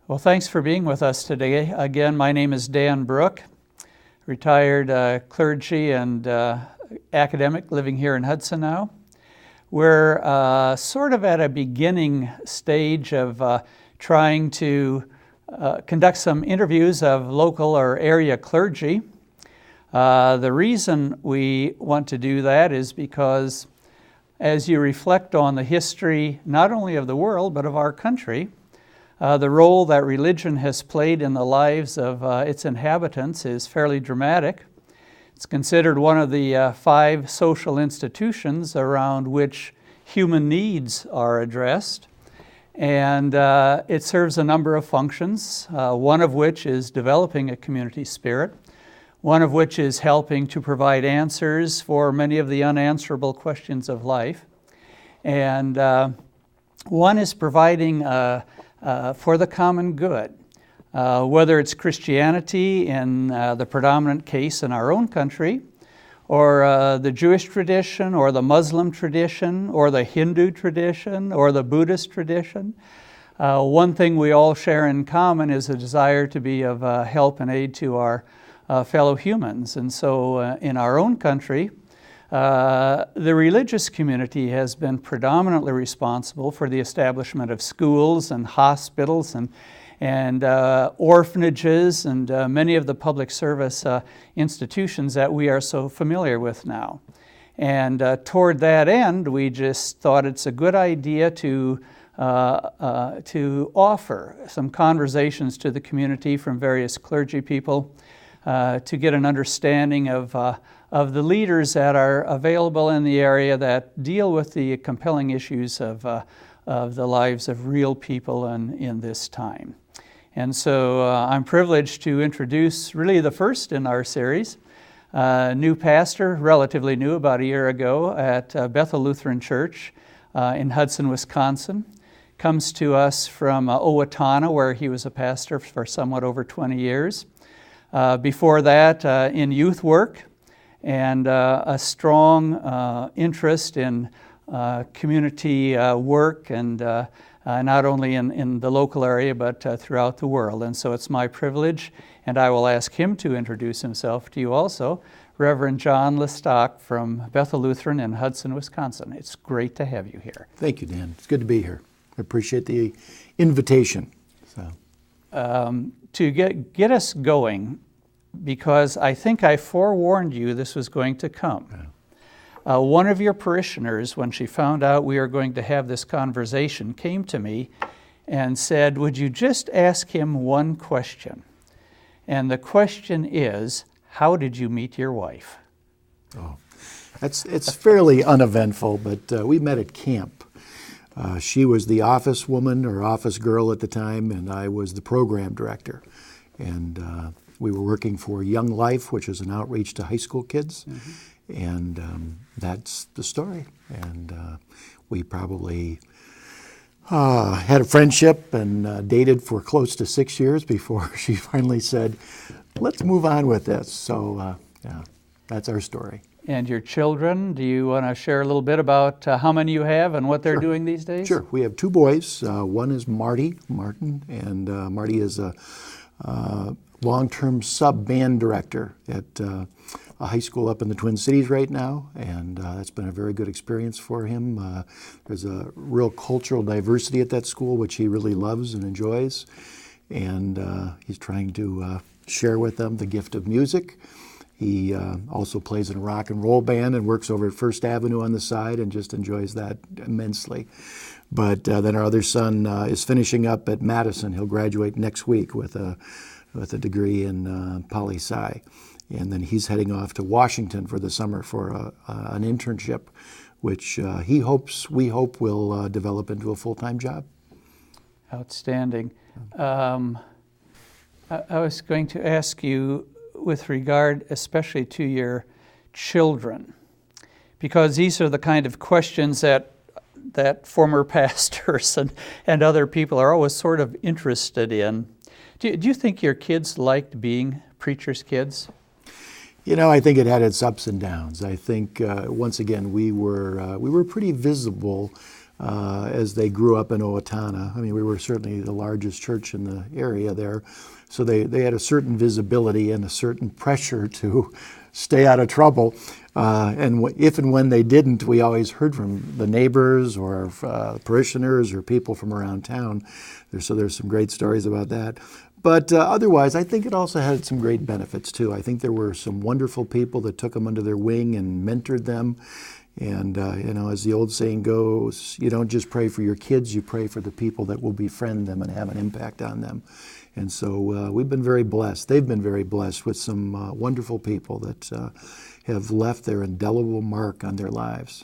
Well, thanks for being with us today. Again, my name is Dan Brook, retired clergy and academic living here in Hudson now. We're sort of at a beginning stage of trying to conduct some interviews of local or area clergy. The reason we want to do that is because as you reflect on the history not only of the world but of our country, the role that religion has played in the lives of its inhabitants is fairly dramatic. It's considered one of the 5 social institutions around which human needs are addressed. And it serves a number of functions, one of which is developing a community spirit, one of which is helping to provide answers for many of the unanswerable questions of life. And one is providing for the common good, whether it's Christianity in the predominant case in our own country, or the Jewish tradition, or the Muslim tradition, or the Hindu tradition, or the Buddhist tradition. One thing we all share in common is a desire to be of help and aid to our fellow humans. And so in our own country, the religious community has been predominantly responsible for the establishment of schools and hospitals and orphanages and many of the public service institutions that we are so familiar with now. And toward that end, we just thought it's a good idea to offer some conversations to the community from various clergy people to get an understanding of the leaders that are available in the area that deal with the compelling issues of the lives of real people in this time. And so I'm privileged to introduce really the first in our series, new pastor, relatively new, about a year ago at Bethel Lutheran Church in Hudson, Wisconsin. Comes to us from Owatonna, where he was a pastor for somewhat over 20 years. Before that, in youth work, and a strong interest in community work and not only in the local area but throughout the world. And so it's my privilege, and I will ask him to introduce himself to you also, Reverend John Lestock from Bethel Lutheran in Hudson, Wisconsin. It's great to have you here. Thank you, Dan. It's good to be here. I appreciate the invitation. To get us going, because I think I forewarned you this was going to come. Yeah. One of your parishioners, when she found out we are going to have this conversation, came to me and said, would you just ask him one question? And the question is, how did you meet your wife? Oh, it's fairly uneventful, but we met at camp. She was the office woman or office girl at the time, and I was the program director. And we were working for Young Life, which is an outreach to high school kids. Mm-hmm. And that's the story. And we probably had a friendship and dated for close to 6 years before she finally said, let's move on with this. So, yeah, that's our story. And your children, do you want to share a little bit about how many you have and what they're doing these days? Sure. We have 2 boys. One is Martin, and Marty is a long-term sub-band director at a high school up in the Twin Cities right now, and that's been a very good experience for him. There's a real cultural diversity at that school, which he really loves and enjoys, and he's trying to share with them the gift of music. He also plays in a rock and roll band and works over at First Avenue on the side and just enjoys that immensely. But then our other son is finishing up at Madison. He'll graduate next week with a degree in poli-sci. And then he's heading off to Washington for the summer for an internship, which we hope will develop into a full-time job. Outstanding. I was going to ask you, with regard especially to your children, because these are the kind of questions that former pastors and other people are always sort of interested in. Do you think your kids liked being preachers' kids? You know, I think it had its ups and downs. I think once again we were pretty visible as they grew up in Owatonna. I mean, we were certainly the largest church in the area there, so they had a certain visibility and a certain pressure to stay out of trouble. If and when they didn't, we always heard from the neighbors or parishioners or people from around town. So there's some great stories about that. But otherwise, I think it also had some great benefits too. I think there were some wonderful people that took them under their wing and mentored them. And as the old saying goes, you don't just pray for your kids, you pray for the people that will befriend them and have an impact on them. And so we've been very blessed. They've been very blessed with some wonderful people that have left their indelible mark on their lives.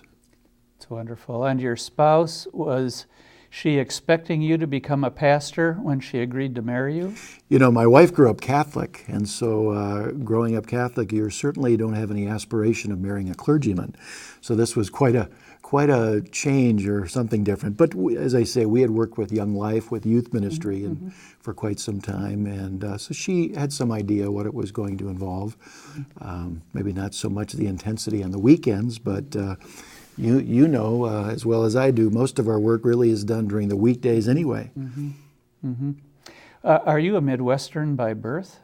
It's wonderful. And your spouse, was she expecting you to become a pastor when she agreed to marry you? You know, my wife grew up Catholic, and so growing up Catholic, you certainly don't have any aspiration of marrying a clergyman. So this was quite a change or something different. But as I say, we had worked with Young Life, with youth ministry, and for quite some time, and so she had some idea what it was going to involve. Maybe not so much the intensity on the weekends, but you know as well as I do, most of our work really is done during the weekdays anyway. Are you a Midwestern by birth?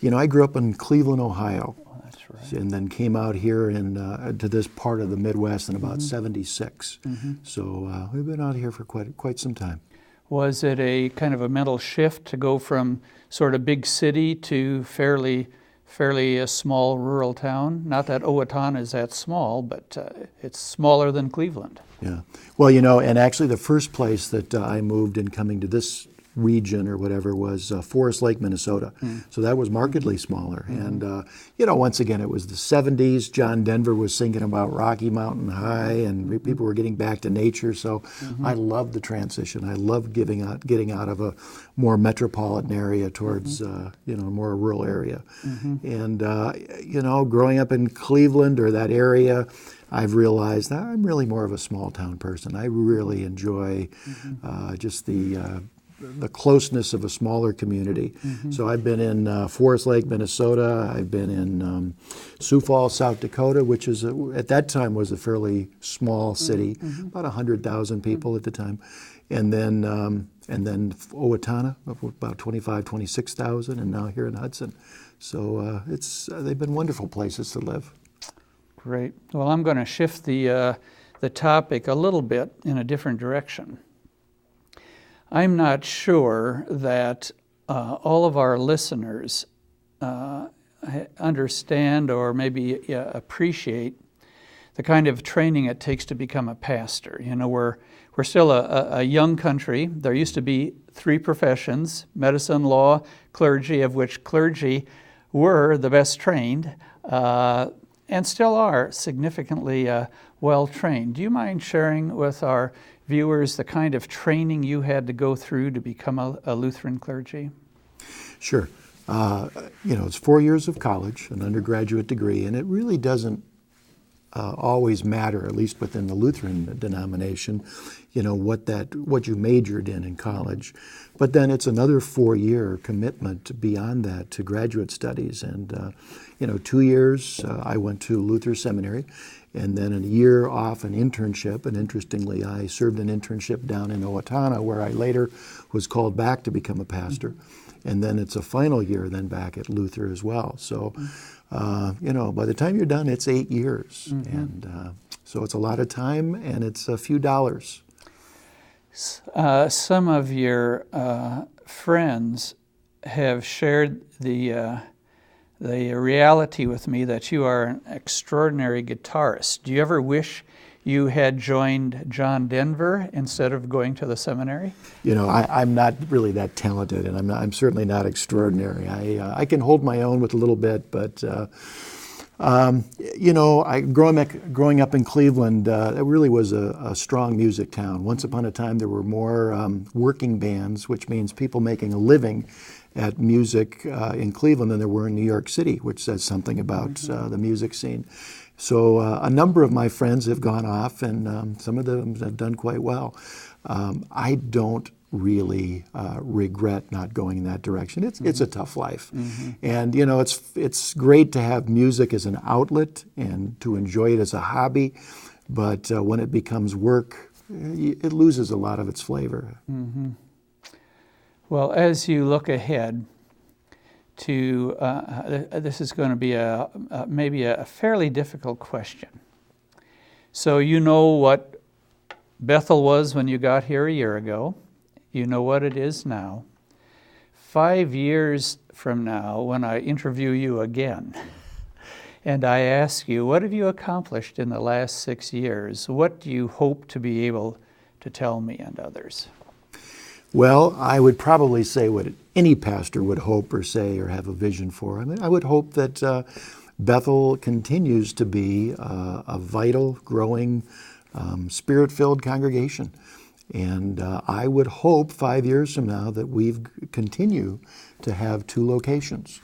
You know, I grew up in Cleveland, Ohio. Oh, that's right. And then came out here to this part of the Midwest in about '76. So we've been out here for quite some time. Was it a kind of a mental shift to go from sort of big city to fairly a small rural town? Not that Owatonna is that small, but it's smaller than Cleveland. Yeah. Well, you know, and actually the first place that I moved in coming to this region or whatever was Forest Lake, Minnesota. So that was markedly smaller. And, you know, once again, it was the 70s. John Denver was singing about Rocky Mountain High, and people were getting back to nature. So I loved the transition. I loved getting out of a more metropolitan area towards, you know, a more rural area. And, you know, growing up in Cleveland or that area, I've realized that I'm really more of a small town person. I really enjoy just the closeness of a smaller community. So I've been in Forest Lake, Minnesota. I've been in Sioux Falls, South Dakota, which is at that time was a fairly small city, about 100,000 people at the time. And then Owatonna, about 26,000, and now here in Hudson. So they've been wonderful places to live. Great. Well, I'm going to shift the topic a little bit in a different direction. I'm not sure that all of our listeners understand or maybe appreciate the kind of training it takes to become a pastor. You know, we're still a young country. There used to be 3 professions: medicine, law, clergy, of which clergy were the best trained and still are significantly well trained. Do you mind sharing with our viewers the kind of training you had to go through to become a Lutheran clergy? Sure. You know, it's 4 years of college, an undergraduate degree, and it really doesn't always matter, at least within the Lutheran denomination, you know, what you majored in college. But then it's another 4-year commitment beyond that to graduate studies. And, you know, 2 years I went to Luther Seminary, and then a year off an internship. And interestingly, I served an internship down in Owatonna, where I later was called back to become a pastor. And then it's a final year then back at Luther as well. So, you know, by the time you're done, it's 8 years. And so it's a lot of time, and it's a few dollars. Some of your friends have shared the reality with me that you are an extraordinary guitarist. Do you ever wish you had joined John Denver instead of going to the seminary? You know, I'm not really that talented, and I'm certainly not extraordinary. I can hold my own with a little bit, but you know, growing up in Cleveland, it really was a strong music town. Once upon a time, there were more working bands, which means people making a living at music in Cleveland than there were in New York City, which says something about the music scene. So a number of my friends have gone off, and some of them have done quite well. I don't really regret not going in that direction. It's a tough life. And, you know, it's great to have music as an outlet and to enjoy it as a hobby, but when it becomes work, it loses a lot of its flavor. Mm-hmm. Well, as you look ahead to, this is going to be maybe a fairly difficult question. So you know what Bethel was when you got here a year ago. You know what it is now. 5 years from now, when I interview you again, and I ask you, what have you accomplished in the last 6 years? What do you hope to be able to tell me and others? Well, I would probably say what any pastor would hope or say or have a vision for. I mean, I would hope that Bethel continues to be a vital, growing, Spirit-filled congregation. And I would hope 5 years from now that we continue to have 2 locations.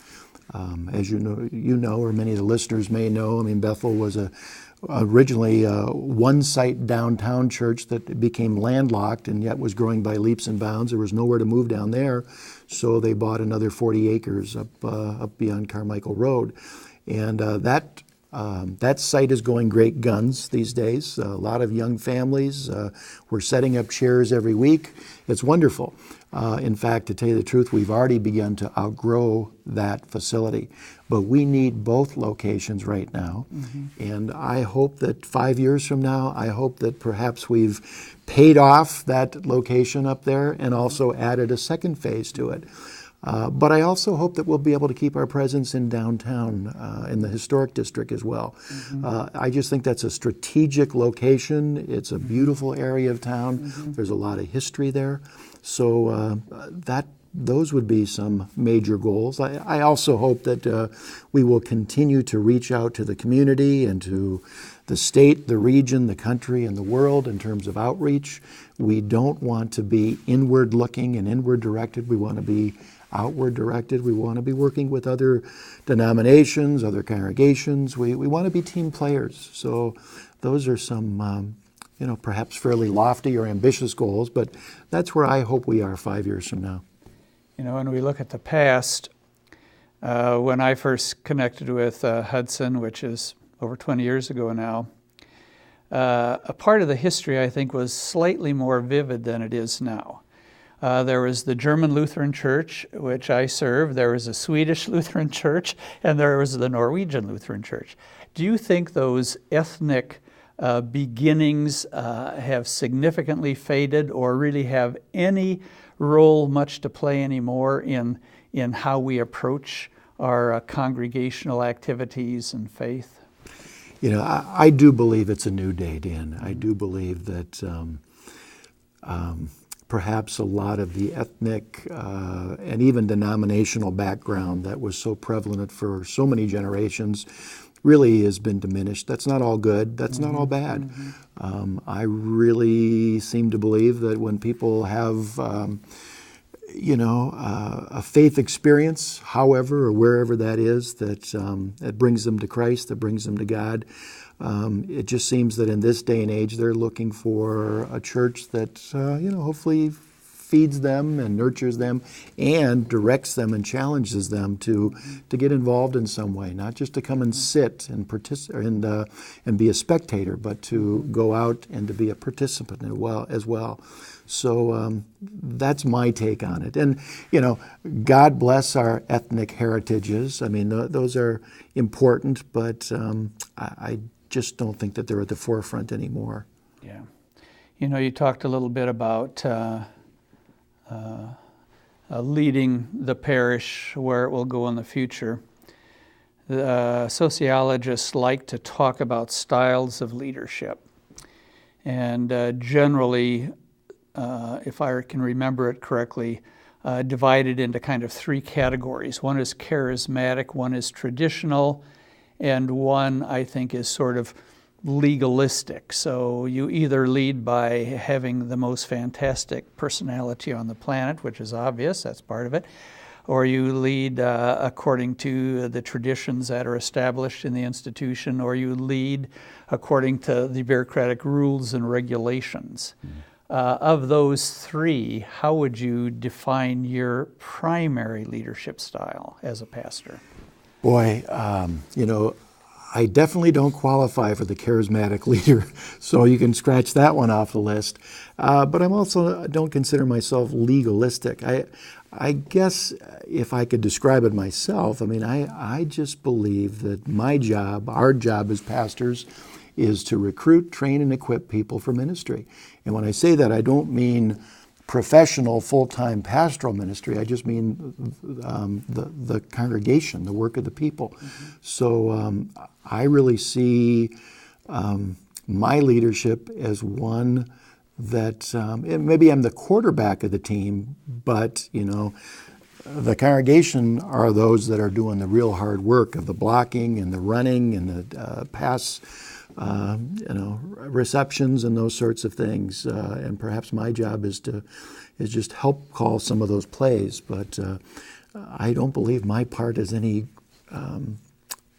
As you know, or many of the listeners may know, I mean, Bethel was originally a one-site downtown church that became landlocked and yet was growing by leaps and bounds. There was nowhere to move down there, so they bought another 40 acres up beyond Carmichael Road. And that site is going great guns these days. A lot of young families. We're setting up chairs every week. It's wonderful. In fact, to tell you the truth, we've already begun to outgrow that facility. But we need both locations right now. Mm-hmm. And I hope that 5 years from now, I hope that perhaps we've paid off that location up there and also added a second phase to it. But I also hope that we'll be able to keep our presence in downtown, in the historic district as well. Mm-hmm. I just think that's a strategic location. It's a beautiful area of town. Mm-hmm. There's a lot of history there. So those would be some major goals. I also hope that we will continue to reach out to the community and to the state, the region, the country, and the world in terms of outreach. We don't want to be inward looking and inward directed. We want to be outward directed. We want to be working with other denominations, other congregations. We want to be team players. So those are some, perhaps fairly lofty or ambitious goals, but that's where I hope we are 5 years from now. When we look at the past, when I first connected with Hudson, which is over 20 years ago now, a part of the history, I think, was slightly more vivid than it is now. There was the German Lutheran Church, which I served. There was a Swedish Lutheran Church, and there was the Norwegian Lutheran Church. Do you think those ethnic beginnings have significantly faded or really have any role much to play anymore in how we approach our congregational activities and faith? I do believe it's a new day, Dan. I do believe that perhaps a lot of the ethnic and even denominational background that was so prevalent for so many generations really has been diminished. That's not all good. That's not all bad. Mm-hmm. I really seem to believe that when people have a faith experience, however or wherever that is, that brings them to Christ, that brings them to God. It just seems that in this day and age, they're looking for a church that, hopefully feeds them and nurtures them and directs them and challenges them to get involved in some way, not just to come and sit and participate and be a spectator, but to go out and to be a participant as well. So that's my take on it. And, God bless our ethnic heritages. I mean, those are important, but I just don't think that they're at the forefront anymore. Yeah. You talked a little bit about leading the parish, where it will go in the future. Sociologists like to talk about styles of leadership. And generally, if I can remember it correctly, divided into kind of 3 categories. One is charismatic, one is traditional, and one, I think, is sort of legalistic. So you either lead by having the most fantastic personality on the planet, which is obvious, that's part of it, or you lead according to the traditions that are established in the institution, or you lead according to the bureaucratic rules and regulations. Of those 3, how would you define your primary leadership style as a pastor? Boy, I definitely don't qualify for the charismatic leader, so you can scratch that one off the list. But I'm also don't consider myself legalistic. I guess if I could describe it myself, I mean, I just believe that my job, our job as pastors, is to recruit, train, and equip people for ministry. And when I say that, I don't mean professional full-time pastoral ministry. I just mean the congregation, the work of the people. So I really see my leadership as one that maybe I'm the quarterback of the team, but the congregation are those that are doing the real hard work of the blocking and the running and the pass receptions and those sorts of things. And perhaps my job is just help call some of those plays. But I don't believe my part is any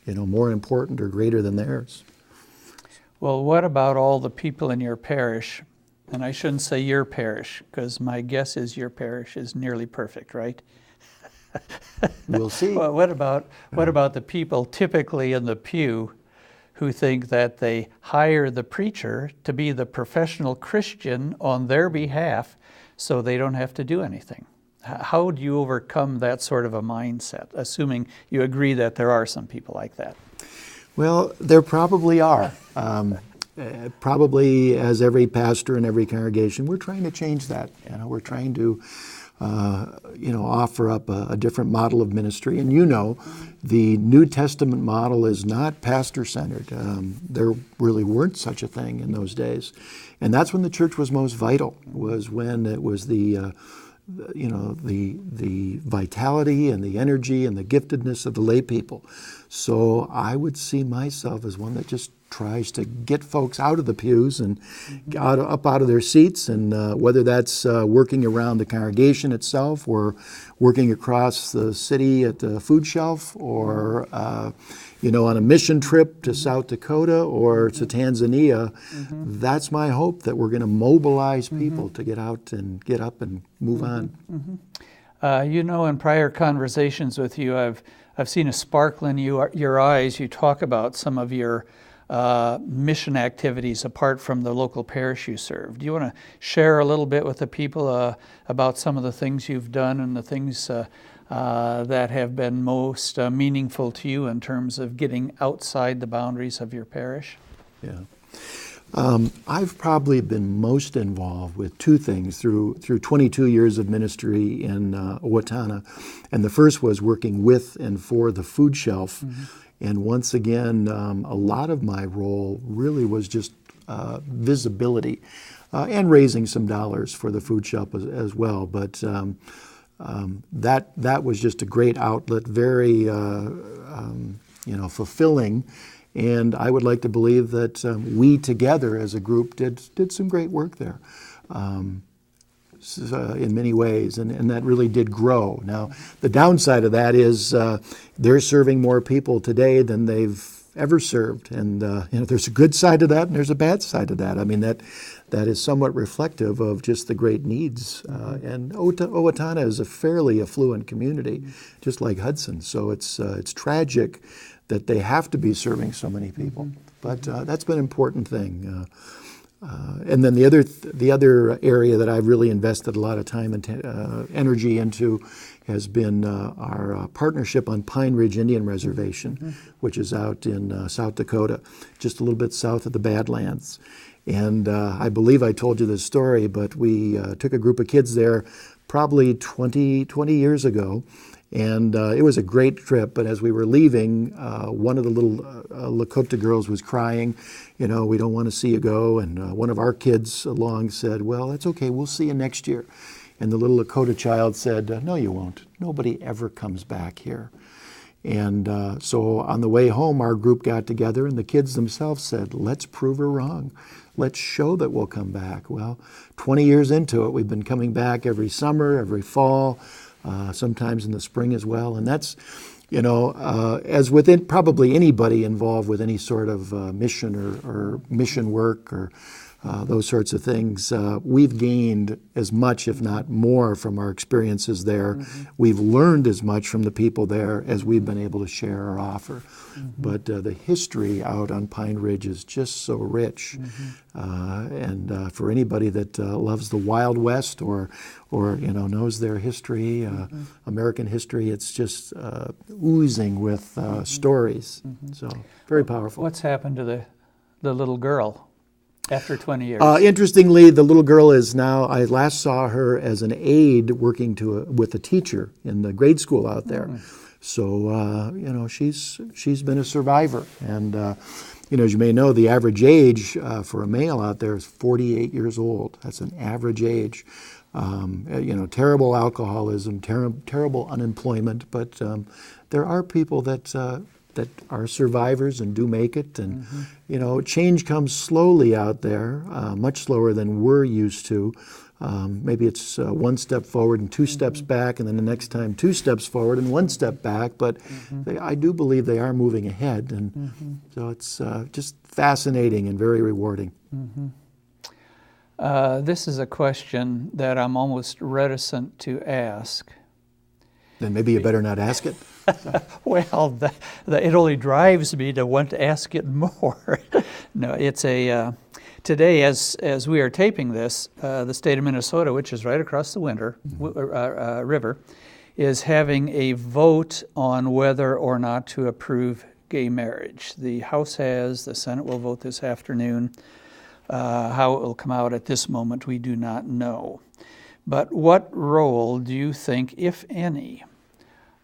more important or greater than theirs. Well, what about all the people in your parish? And I shouldn't say your parish, because my guess is your parish is nearly perfect, right? We'll see. Well, what about the people typically in the pew who think that they hire the preacher to be the professional Christian on their behalf so they don't have to do anything? How do you overcome that sort of a mindset, assuming you agree that there are some people like that? Well, there probably are. Probably, as every pastor in every congregation, we're trying to change that. We're trying to offer up a different model of ministry. And the New Testament model is not pastor-centered. There really weren't such a thing in those days. And that's when the church was most vital, was when it was the vitality and the energy and the giftedness of the lay people. So I would see myself as one that just tries to get folks out of the pews and up out of their seats, and whether that's working around the congregation itself or working across the city at the food shelf or on a mission trip to South Dakota or to Tanzania. That's my hope, that we're going to mobilize people to get out and get up and move on. In prior conversations with you, I've seen a sparkle in your eyes. You talk about some of your mission activities apart from the local parish you serve. Do you want to share a little bit with the people about some of the things you've done and the things that have been most meaningful to you in terms of getting outside the boundaries of your parish? Yeah. I've probably been most involved with two things through 22 years of ministry in Owatonna. And the first was working with and for the food shelf. And once again, a lot of my role really was just visibility and raising some dollars for the food shelf as well. But that was just a great outlet, very fulfilling. And I would like to believe that we together as a group did some great work there in many ways, and that really did grow. Now, the downside of that is they're serving more people today than they've ever served. And there's a good side to that and there's a bad side to that. I mean, that is somewhat reflective of just the great needs. And Owatonna is a fairly affluent community, just like Hudson. So it's tragic that they have to be serving so many people. But that's been an important thing. And then the other area that I've really invested a lot of time and energy into has been our partnership on Pine Ridge Indian Reservation, which is out in South Dakota, just a little bit south of the Badlands. And I believe I told you this story, but we took a group of kids there probably 20 years ago. And it was a great trip, but as we were leaving, one of the little Lakota girls was crying, we don't want to see you go. And one of our kids along said, well, that's okay, we'll see you next year. And the little Lakota child said, no, you won't. Nobody ever comes back here. And so on the way home, our group got together, and the kids themselves said, let's prove her wrong. Let's show that we'll come back. Well, 20 years into it, we've been coming back every summer, every fall, sometimes in the spring as well. And that's, as with probably anybody involved with any sort of mission or mission work or those sorts of things. We've gained as much, if not more, from our experiences there. We've learned as much from the people there as we've been able to share or offer. But the history out on Pine Ridge is just so rich. And for anybody that loves the Wild West or knows their history, American history, it's just oozing with stories. So very powerful. What's happened to the little girl after 20 years? Interestingly, the little girl is now, I last saw her as an aide working with a teacher in the grade school out there. So, she's been a survivor. And, as you may know, the average age for a male out there is 48 years old. That's an average age. Terrible alcoholism, terrible unemployment, but there are people that are survivors and do make it. And, change comes slowly out there, much slower than we're used to. Maybe it's one step forward and two steps back, and then the next time 2 steps forward and 1 step back. But I do believe they are moving ahead. And so it's just fascinating and very rewarding. This is a question that I'm almost reticent to ask. Then maybe you better not ask it. Well, it only drives me to want to ask it more. No, it's today, as we are taping this, the state of Minnesota, which is right across the river, is having a vote on whether or not to approve gay marriage. The House has, the Senate will vote this afternoon. How it will come out at this moment, we do not know. But what role do you think, if any,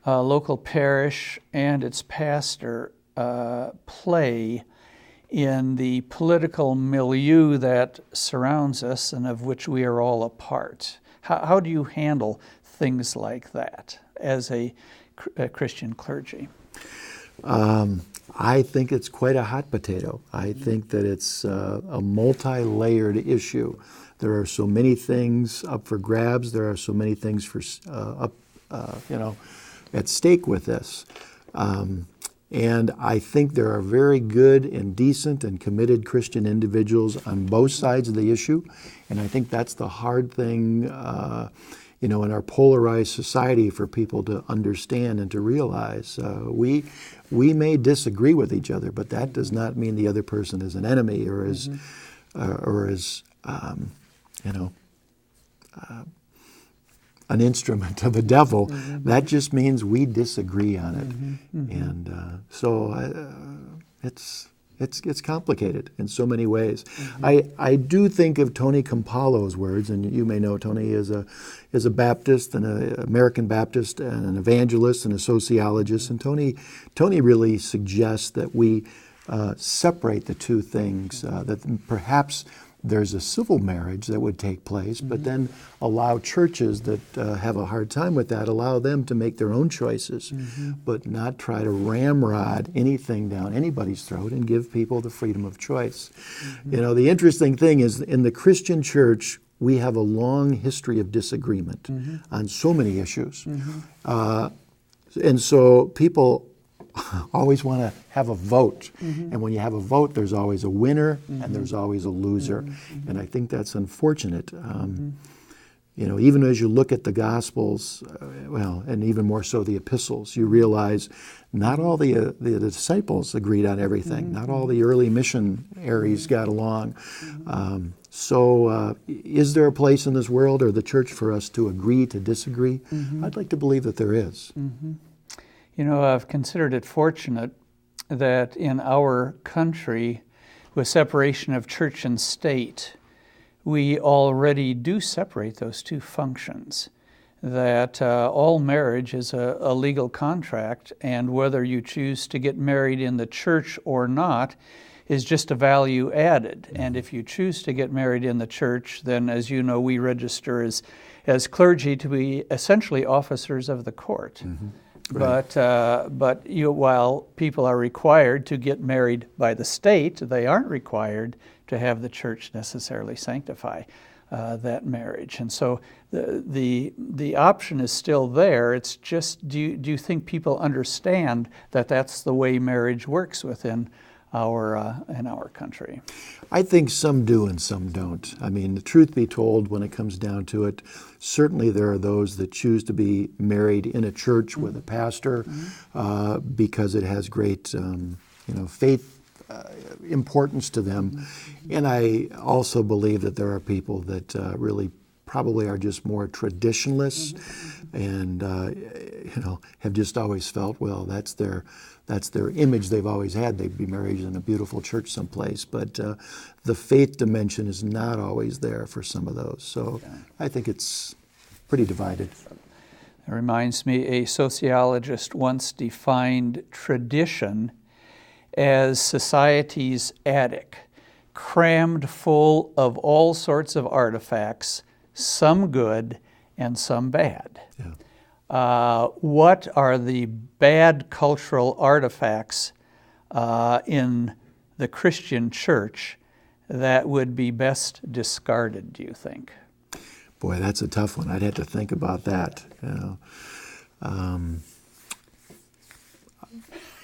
a local parish and its pastor play in the political milieu that surrounds us and of which we are all a part? How do you handle things like that as a Christian clergy? I think it's quite a hot potato. I think that it's a multi-layered issue. There are so many things up for grabs. There are so many things at stake with this. And I think there are very good and decent and committed Christian individuals on both sides of the issue. And I think that's the hard thing, in our polarized society for people to understand and to realize. We may disagree with each other, but that does not mean the other person is an enemy or is an instrument of the devil. That just means we disagree on it. And so it's complicated in so many ways. I do think of Tony Campolo's words, and you may know Tony is a Baptist and an American Baptist and an evangelist and a sociologist. And Tony really suggests that we separate the two things, that perhaps there's a civil marriage that would take place, but then allow churches that have a hard time with that, allow them to make their own choices, but not try to ramrod anything down anybody's throat and give people the freedom of choice. The interesting thing is in the Christian church, we have a long history of disagreement on so many issues. And so people always want to have a vote. And when you have a vote, there's always a winner and there's always a loser. And I think that's unfortunate. Even as you look at the Gospels, and even more so the epistles, you realize not all the disciples agreed on everything. Not all the early missionaries got along. So is there a place in this world or the church for us to agree to disagree? I'd like to believe that there is. I've considered it fortunate that in our country, with separation of church and state, we already do separate those two functions, that all marriage is a legal contract, and whether you choose to get married in the church or not is just a value added. And if you choose to get married in the church, then as you know, we register as clergy to be essentially officers of the court. Right. But while people are required to get married by the state, they aren't required to have the church necessarily sanctify that marriage. And so the option is still there. It's just, do you think people understand that that's the way marriage works within our country. I think some do and some don't. I mean, the truth be told, when it comes down to it, certainly there are those that choose to be married in a church with a pastor because it has great, faith importance to them. And I also believe that there are people that really probably are just more traditionalists and have just always felt, well, that's their image they've always had. They'd be married in a beautiful church someplace. But the faith dimension is not always there for some of those. So I think it's pretty divided. It reminds me, a sociologist once defined tradition as society's attic, crammed full of all sorts of artifacts, some good and some bad. Yeah. What are the bad cultural artifacts in the Christian church that would be best discarded, do you think? Boy, that's a tough one. I'd have to think about that.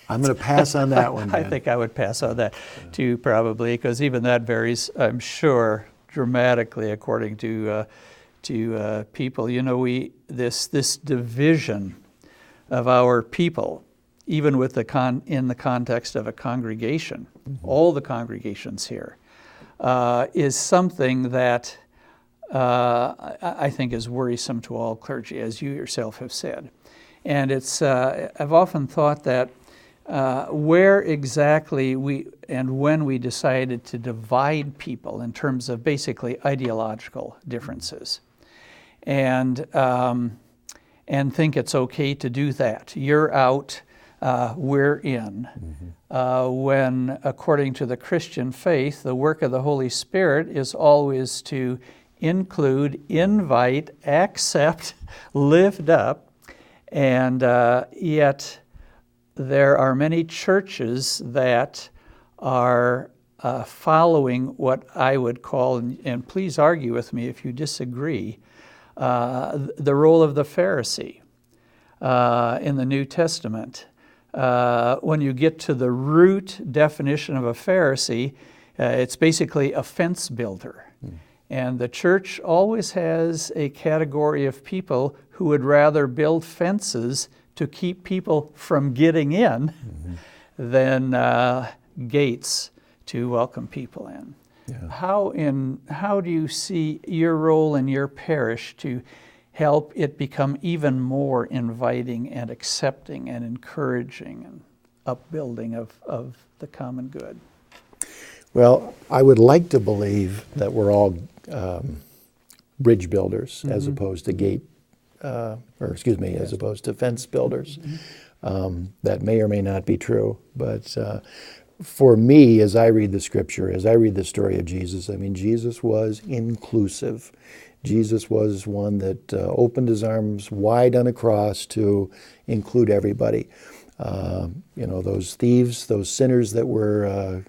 I'm going to pass on that one, Dan. I think I would pass on that too, probably, because even that varies, I'm sure, dramatically according to people. This division of our people, even with in the context of a congregation, all the congregations here, is something that I think is worrisome to all clergy, as you yourself have said. And it's I've often thought that where exactly when we decided to divide people in terms of basically ideological differences, and think it's okay to do that. You're out, we're in. When, according to the Christian faith, the work of the Holy Spirit is always to include, invite, accept, lift up, and yet there are many churches that are following what I would call, and please argue with me if you disagree, the role of the Pharisee in the New Testament. When you get to the root definition of a Pharisee, it's basically a fence builder. And the church always has a category of people who would rather build fences to keep people from getting in than gates to welcome people in. Yeah. How do you see your role in your parish to help it become even more inviting and accepting and encouraging and upbuilding of the common good? Well, I would like to believe that we're all bridge builders as opposed to as opposed to fence builders. That may or may not be true, but for me, as I read the scripture, as I read the story of Jesus, I mean, Jesus was inclusive. Jesus was one that opened his arms wide on a cross to include everybody. Those thieves, those sinners that were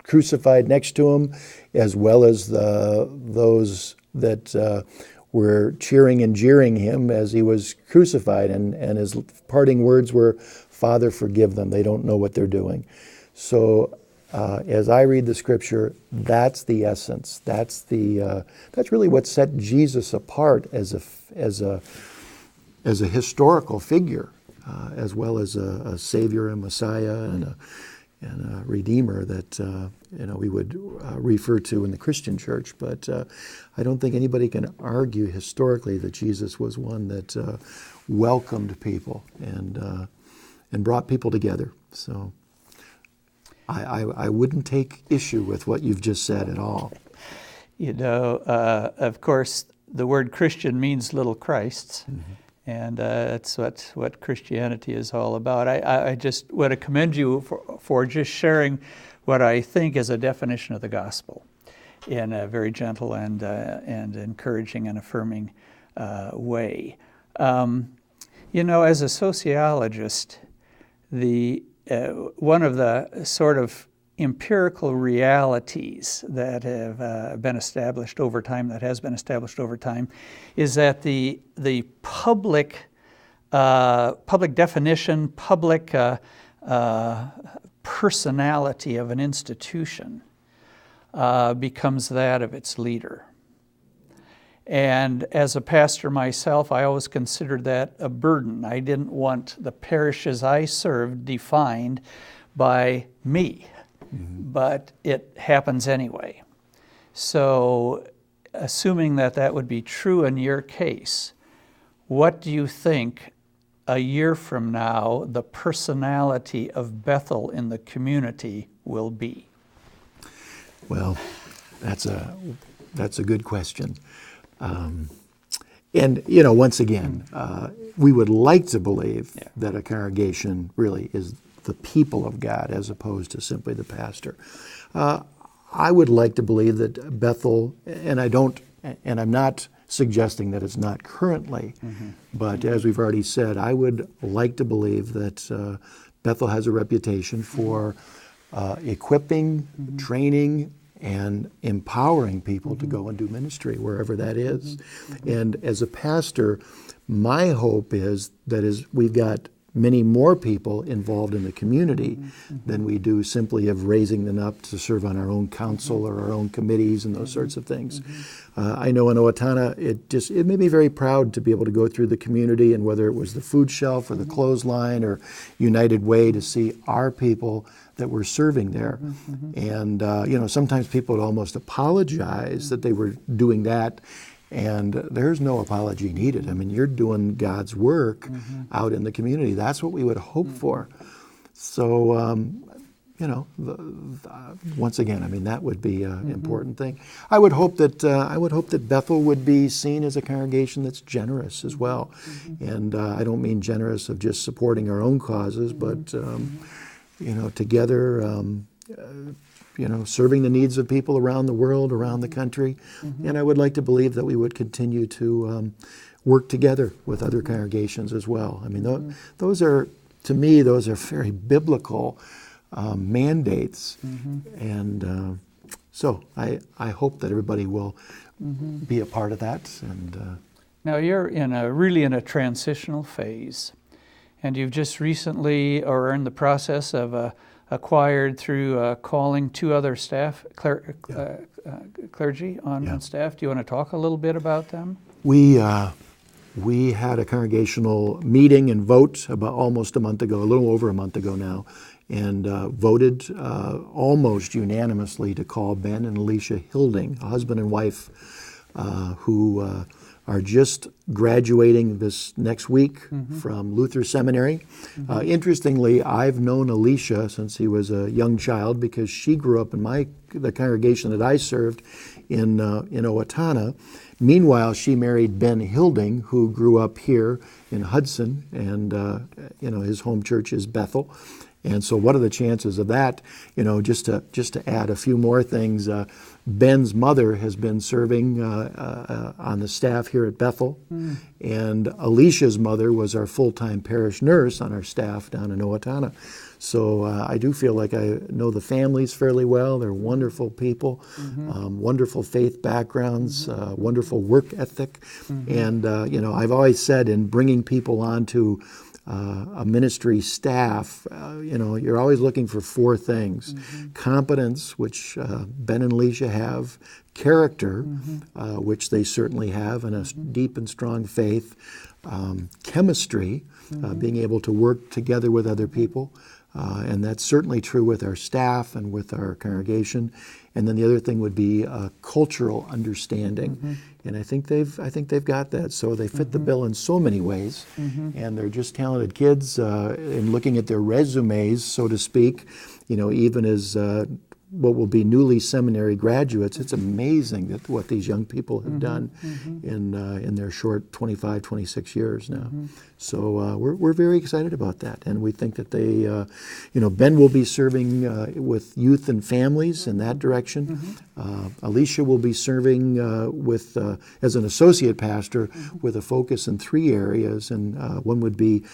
crucified next to him, as well as those that were cheering and jeering him as he was crucified. And his parting words were, "Father, forgive them. They don't know what they're doing." So as I read the scripture, that's the essence. That's really what set Jesus apart as a historical figure, as well as a Savior and Messiah and a Redeemer that we would refer to in the Christian church. But I don't think anybody can argue historically that Jesus was one that welcomed people and brought people together. So I wouldn't take issue with what you've just said at all. Of course, the word Christian means little Christs. And that's what Christianity is all about. I just want to commend you for just sharing what I think is a definition of the gospel in a very gentle and encouraging and affirming way. As a sociologist, one of the sort of empirical realities that have been established over time, is that the public definition, public personality of an institution becomes that of its leader. And as a pastor myself, I always considered that a burden. I didn't want the parishes I served defined by me, but it happens anyway. So, assuming that that would be true in your case, what do you think a year from now the personality of Bethel in the community will be? Well, that's a good question. And, you know, once again, we would like to believe that a congregation really is the people of God as opposed to simply the pastor. I would like to believe that Bethel, and I'm not suggesting that it's not currently, but as we've already said, I would like to believe that Bethel has a reputation for equipping, training, and empowering people to go and do ministry wherever that is. And as a pastor, my hope is that as we've got many more people involved in the community than we do simply of raising them up to serve on our own council or our own committees and those sorts of things. I know in Owatonna, it made me very proud to be able to go through the community, and whether it was the food shelf or the clothesline or United Way, to see our people that were serving there. And you know, sometimes people would almost apologize that they were doing that, and there's no apology needed. I mean, you're doing God's work out in the community. That's what we would hope for. So, you know, once again, I mean, that would be an important thing. I would hope that Bethel would be seen as a congregation that's generous as well. And I don't mean generous of just supporting our own causes, but you know, together, you know, serving the needs of people around the world, around the country. And I would like to believe that we would continue to work together with other congregations as well. I mean, those are, to me, those are very biblical mandates. And so I hope that everybody will be a part of that. And now you're really in a transitional phase, and you've just recently, or are in the process of acquired through calling 2 other staff, clergy on staff. Do you want to talk a little bit about them? We had a congregational meeting and vote about almost a month ago, a little over a month ago now, and voted almost unanimously to call Ben and Alicia Hilding, a husband and wife who are just graduating this next week from Luther Seminary. Interestingly, I've known Alicia since he was a young child, because she grew up in the congregation that I served in Owatonna. Meanwhile, she married Ben Hilding, who grew up here in Hudson, and you know, his home church is Bethel. And so what are the chances of that? You know, just to add a few more things, Ben's mother has been serving on the staff here at Bethel, and Alicia's mother was our full-time parish nurse on our staff down in Owatonna. So I do feel like I know the families fairly well. They're wonderful people, wonderful faith backgrounds, wonderful work ethic. And, you know, I've always said, in bringing people onto a ministry staff, you know, you're always looking for 4 things. Competence, which Ben and Alicia have; character, which they certainly have, and a deep and strong faith; chemistry, being able to work together with other people, and that's certainly true with our staff and with our congregation. And then the other thing would be cultural understanding. And I think they've got that. So they fit the bill in so many ways, and they're just talented kids. In looking at their resumes, so to speak, you know, even as what will be newly seminary graduates, it's amazing that what these young people have done in their short 25, 26 years now. So we're very excited about that, and we think that they, you know, Ben will be serving with youth and families in that direction. Alicia will be serving with as an associate pastor with a focus in 3 areas, and one would be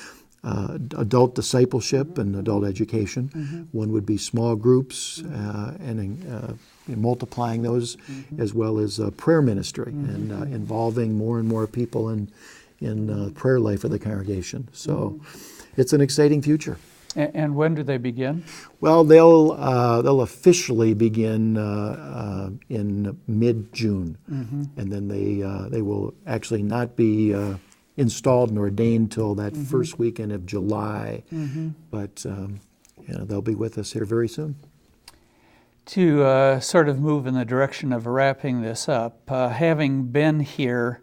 adult discipleship and adult education. One would be small groups and multiplying those, as well as prayer ministry and involving more and more people in prayer life of the congregation. So it's an exciting future. And when do they begin? Well, they'll officially begin in mid-June, and then they will actually not be installed and ordained till that first weekend of July. But they'll be with us here very soon. To sort of move in the direction of wrapping this up, having been here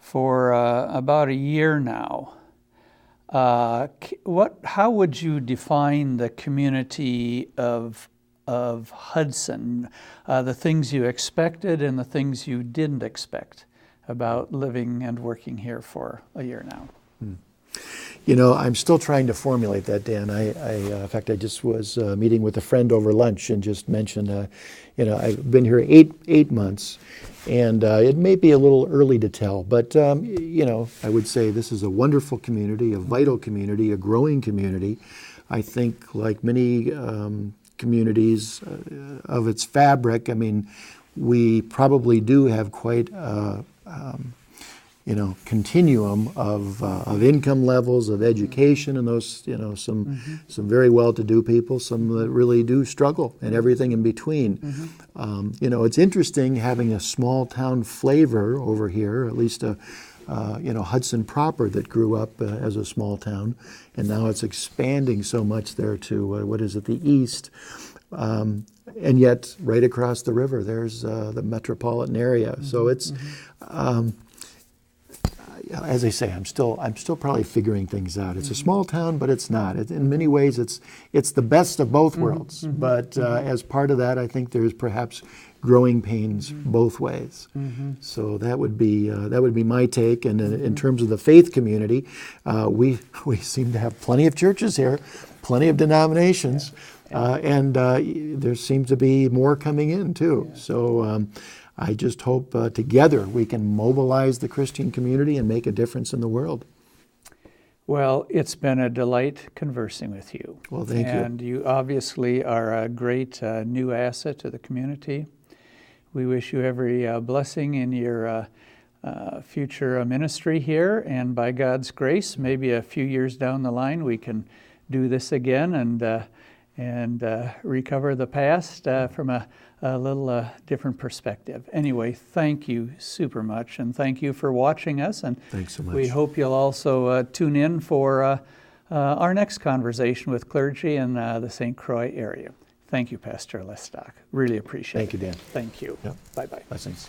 for about a year now, how would you define the community of Hudson, the things you expected and the things you didn't expect about living and working here for a year now? I'm still trying to formulate that, Dan. In fact, I just was meeting with a friend over lunch and just mentioned, I've been here eight months, and it may be a little early to tell, but I would say this is a wonderful community, a vital community, a growing community. I think, like many communities of its fabric, I mean, we probably do have quite a continuum of income levels, of education, and those, some very well-to-do people, some that really do struggle, and everything in between. It's interesting having a small-town flavor over here, at least Hudson proper that grew up as a small town, and now it's expanding so much there to, the east. And yet, right across the river, there's the metropolitan area. So it's... as I say, I'm still probably figuring things out. It's a small town, but it's not. In many ways, it's the best of both worlds. But as part of that, I think there's perhaps growing pains both ways. So that would be my take. And in terms of the faith community, we seem to have plenty of churches here, plenty of denominations, and there seems to be more coming in too. So. I just hope together we can mobilize the Christian community and make a difference in the world. Well, it's been a delight conversing with you. Well, thank you. And you obviously are a great new asset to the community. We wish you every blessing in your future ministry here, and by God's grace, maybe a few years down the line we can do this again and recover the past from a little different perspective. Anyway, thank you super much, and thank you for watching us. And thanks so much. We hope you'll also tune in for our next conversation with clergy in the St. Croix area. Thank you, Pastor Lestock. Really appreciate it. Thank you, Dan. Thank you. Yep. Bye-bye. Blessings.